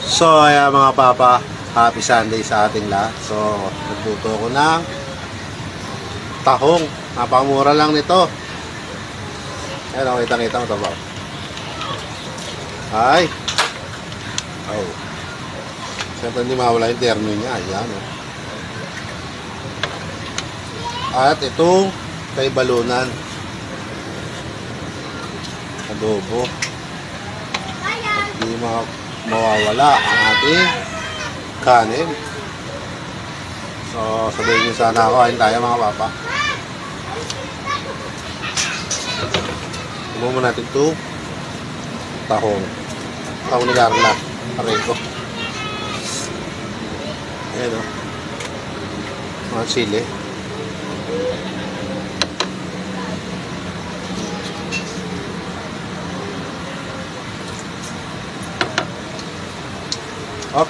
So, ayan mga papa, happy Sunday sa ating lahat. So, nagluto ko ng tahong. Napakamura lang nito. Ayan, kita-kita mo ito ba? Ay! Oh. Siyempre hindi mawala yung terno niya. Ayan, oh. At itong kay balunan. Adobo. At hindi mawawala ang ating kanin. So, sabihin nyo sana ako, ayun tayo mga papa. Tumo mo natin ito. Tahong. Tahong ni Carla. Pareho. Ayan o. Mga sili. Up.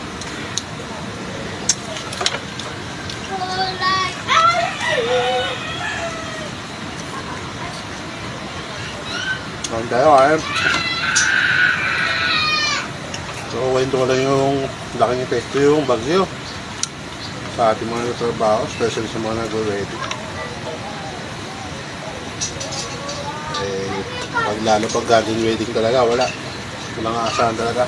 Kain tayo ayun. So, kwento ko lang yung laking epekto yung bagyo sa ating mga trabaho, especially sa mga nag-ready. Pag lalo pag garden wedding talaga, walang aasahan talaga.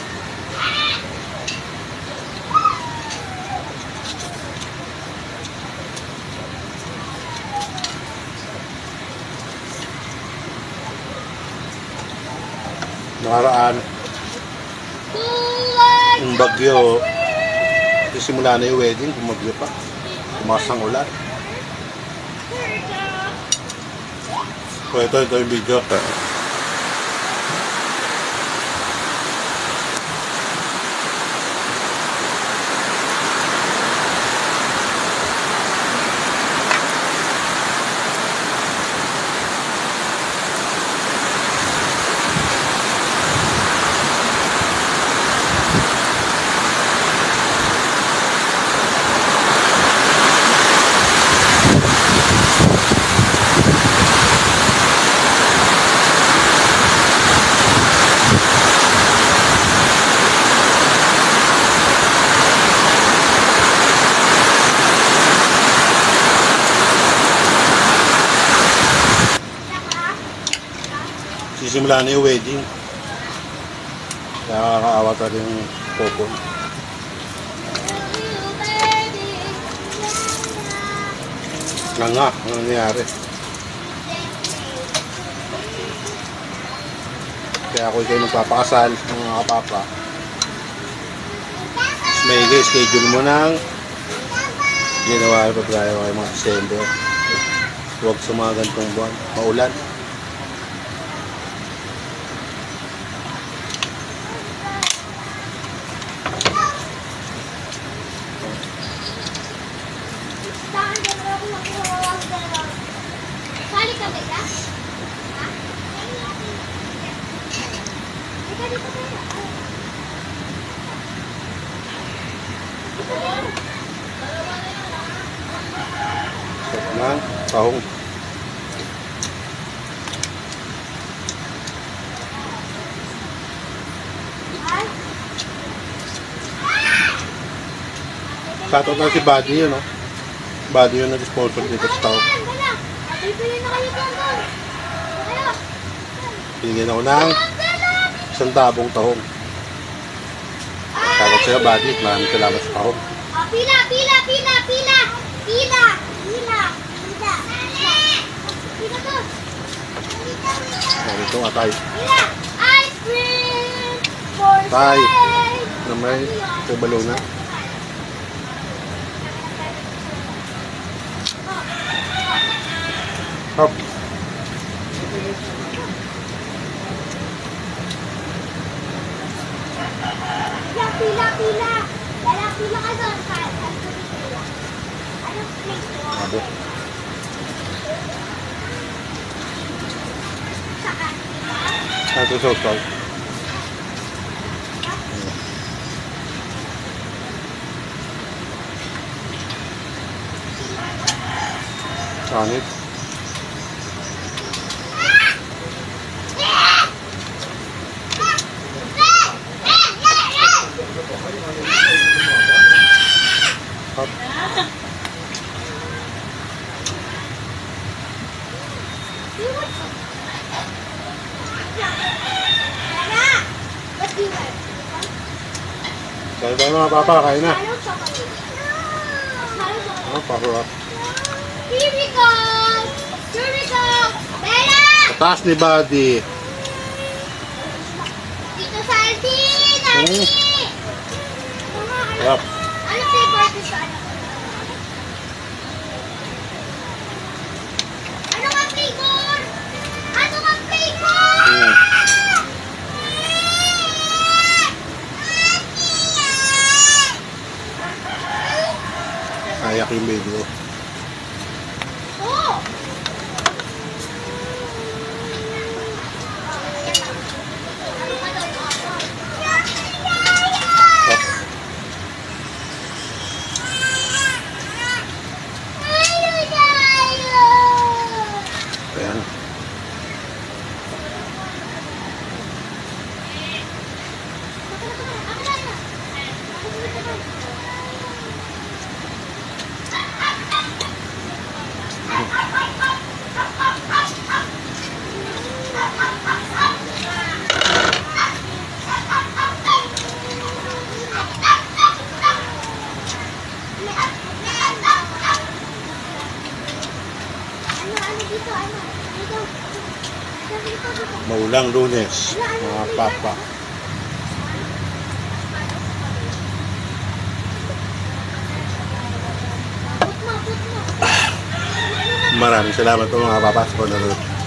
Nakaraan yung bagyo, simula na yung wedding, bumagyo pa, tumaas ng ulan. So ito yung video. Sisimula na yung wedding. Kaya kakaawa pa rin yung popon. Nga, ano nangyari? Kaya ako kayo nagpapakasal, mga kapapa. May schedule mo ng January, February, mga December. Huwag sa mga ganitong buwan. Maulan. Sali ka ba ya? Ha? Ika dito kaya. Sarap na, tahong. Sato na si Buddy yun, no? Buddy yun nag-sponsor dito sa tahong. Bibili na kayo doon. Kayo. Pinigyan ako ng isang tabong tahong. Salamat sa'yo, Buddy. Maraming salamat sa tahong. Pila. Pila to. Ito nga tayo. Pila. Ice cream. For Tayo. sale. Na may balona. Hop. Pila. Pila ka doon. Ano plate mo? Abo. Saan? Ito sa hotel. Sanit. Kaya tayo mga papa, kain na. Halo chocolate. Halo chocolate. Oh, pasok. Here we go! Here we go! Bella! Taas ni Buddy. Dito sa Alvin! Alvin! Sarap. Ano flavor ito sa ano? Ano nga flavor? Ano nga flavor? Mm. Ayak yung video. Oh! Ayan. Ano dito? Ano? Dito. Dito, dito. Maulang Lunes, mga papa. Put mo, put mo. Maraming salamat po mga papa sa panonood.